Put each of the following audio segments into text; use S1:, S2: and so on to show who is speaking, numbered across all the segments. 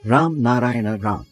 S1: రామ్ నారాయణ రామ్.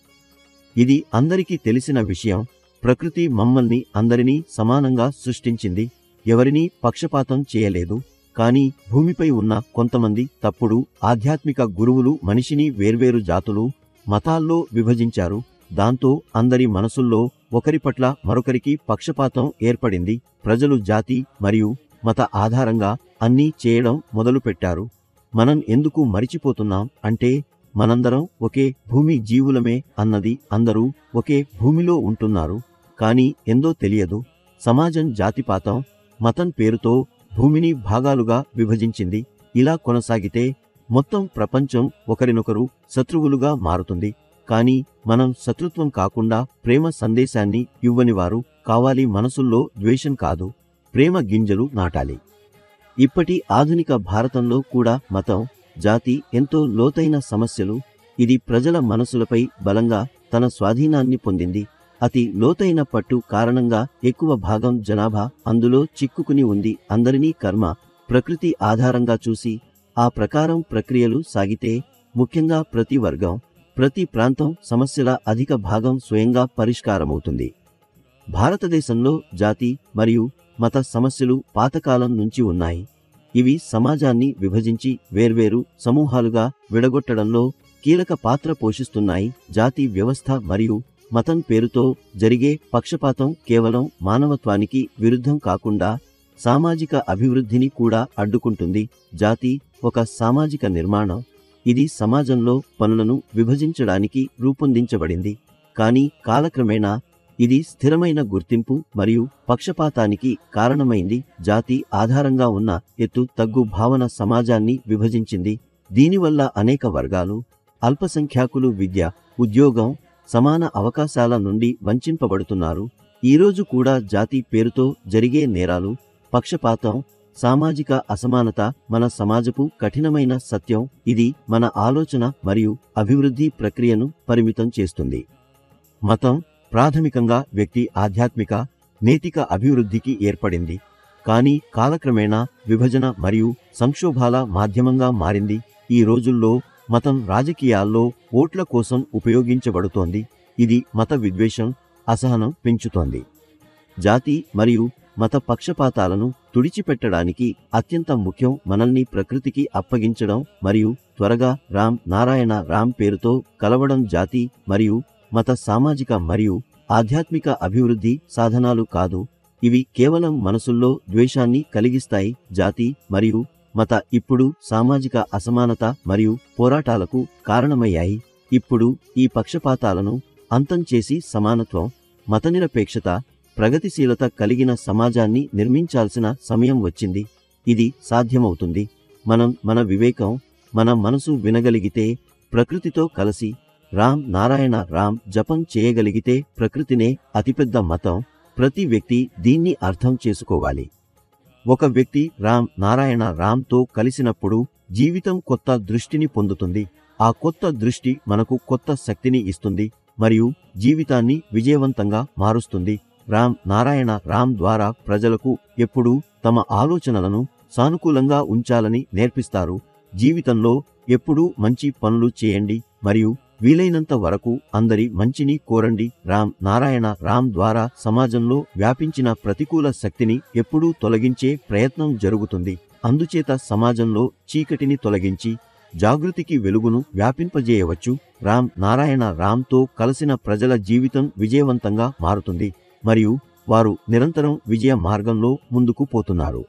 S1: ఇది అందరికీ తెలిసిన విషయం. ప్రకృతి మమ్మల్ని అందరినీ సమానంగా సృష్టించింది. ఎవరినీ పక్షపాతం చేయలేదు. కానీ భూమిపై ఉన్న కొంతమంది తప్పుడు ఆధ్యాత్మిక గురువులు మనిషిని వేర్వేరు జాతులు, మతాల్లో విభజించారు. దాంతో అందరి మనసుల్లో ఒకరి పట్ల మరొకరికి పక్షపాతం ఏర్పడింది. ప్రజలు జాతి మరియు మత ఆధారంగా అన్నీ చేయడం మొదలుపెట్టారు. మనం ఎందుకు మరిచిపోతున్నాం అంటే మనందరం ఒకే భూమి జీవులమే అన్నది. అందరూ ఒకే భూమిలో ఉంటున్నారు. కానీ ఎందో తెలియదు. సమాజం జాతిపాతం, మతం పేరుతో భూమిని భాగాలుగా విభజించింది. ఇలా కొనసాగితే మొత్తం ప్రపంచం ఒకరినొకరు శత్రువులుగా మారుతుంది. కానీ మనం శత్రుత్వం కాకుండా ప్రేమ సందేశాన్ని ఇవ్వనివారు కావాలి. మనసుల్లో ద్వేషం కాదు, ప్రేమ గింజలు నాటాలి. ఇప్పటి ఆధునిక భారతంలో కూడా మతం, జాతి ఎంతో లోతైన సమస్యలు. ఇది ప్రజల మనసులపై బలంగా తన స్వాధీనాన్ని పొందింది. అతి లోతైన పట్టు కారణంగా ఎక్కువ భాగం జనాభా అందులో చిక్కుకుని ఉంది. అందరినీ కర్మ, ప్రకృతి ఆధారంగా చూసి ఆ ప్రకారం ప్రక్రియలు సాగితే ముఖ్యంగా ప్రతి వర్గం, ప్రతి ప్రాంతం సమస్యల అధిక భాగం స్వయంగా పరిష్కారమవుతుంది. భారతదేశంలో జాతి మరియు మత సమస్యలు పాతకాలం నుంచి ఉన్నాయి. ఇవి సమాజాన్ని విభజించి వేర్వేరు సమూహాలుగా విడగొట్టడంలో కీలక పాత్ర పోషిస్తున్నాయి. జాతి వ్యవస్థ మరియు మతం పేరుతో జరిగే పక్షపాతం కేవలం మానవత్వానికి విరుద్ధం కాకుండా సామాజిక అభివృద్ధిని కూడా అడ్డుకుంటుంది. జాతి ఒక సామాజిక నిర్మాణం. ఇది సమాజంలో పనులను విభజించడానికి రూపొందించబడింది. కానీ కాలక్రమేణా ఇది స్థిరమైన గుర్తింపు మరియు పక్షపాతానికి కారణమైంది. జాతి ఆధారంగా ఉన్న ఎత్తు తగ్గు భావన సమాజాన్ని విభజించింది. దీనివల్ల అనేక వర్గాలు, అల్పసంఖ్యాకులు విద్య, ఉద్యోగం, సమాన అవకాశాల నుండి వంచింపబడుతున్నారు. ఈరోజు కూడా జాతి పేరుతో జరిగే నేరాలు, పక్షపాతం, సామాజిక అసమానత మన సమాజపు కఠినమైన సత్యం. ఇది మన ఆలోచన మరియు అభివృద్ధి ప్రక్రియను పరిమితం చేస్తుంది. మతం ప్రాథమికంగా వ్యక్తి ఆధ్యాత్మిక, నైతిక అభివృద్ధికి ఏర్పడింది. కానీ కాలక్రమేణా విభజన మరియు సంక్షోభాల మాధ్యమంగా మారింది. ఈ రోజుల్లో మతం రాజకీయాల్లో ఓట్ల కోసం ఉపయోగించబడుతోంది. ఇది మత విద్వేషం, అసహనం పెంచుతోంది. జాతి మరియు మత పక్షపాతాలను తుడిచిపెట్టడానికి అత్యంత ముఖ్యం మనల్ని ప్రకృతికి అప్పగించడం మరియు త్వరగా రామ్ నారాయణ రామ్ పేరుతో కలవడం. జాతి మరియు మత సామాజిక మరియు ఆధ్యాత్మిక అభివృద్ధి సాధనాలు కాదు. ఇవి కేవలం మనసుల్లో ద్వేషాన్ని కలిగిస్తాయి. జాతి మరియు మత ఇప్పుడు సామాజిక అసమానత మరియు పోరాటాలకు కారణమయ్యాయి. ఇప్పుడు ఈ పక్షపాతాలను అంతం చేసి సమానత్వం, మతనిరపేక్షత, ప్రగతిశీలత కలిగిన సమాజాన్ని నిర్మించాల్సిన సమయం వచ్చింది. ఇది సాధ్యమవుతుంది. మనం మన వివేకం, మన మనసు వినగలిగితే, ప్రకృతితో కలిసి రామ్ నారాయణ రామ్ జపం చేయగలిగితే. ప్రకృతినే అతిపెద్ద మతం. ప్రతి వ్యక్తి దీన్ని అర్థం చేసుకోవాలి. ఒక వ్యక్తి రామ్ నారాయణ రామ్తో కలిసినప్పుడు జీవితం కొత్త దృష్టిని పొందుతుంది. ఆ కొత్త దృష్టి మనకు కొత్త శక్తిని ఇస్తుంది మరియు జీవితాన్ని విజయవంతంగా మారుస్తుంది. రామ్ నారాయణ రామ్ ద్వారా ప్రజలకు ఎప్పుడూ తమ ఆలోచనలను సానుకూలంగా ఉంచాలని నేర్పిస్తారు. జీవితంలో ఎప్పుడూ మంచి పనులు చేయండి మరియు వీలైనంత వరకు అందరి మంచిని కోరండి. రామ్ నారాయణ రామ్ ద్వారా సమాజంలో వ్యాపించిన ప్రతికూల శక్తిని ఎప్పుడూ తొలగించే ప్రయత్నం జరుగుతుంది. అందుచేత సమాజంలో చీకటిని తొలగించి జాగృతికి వెలుగును వ్యాపింపజేయవచ్చు. రామ్ నారాయణ రామ్తో కలిసిన ప్రజల జీవితం విజయవంతంగా మారుతుంది మరియు వారు నిరంతరం విజయ మార్గంలో ముందుకు పోతున్నారు.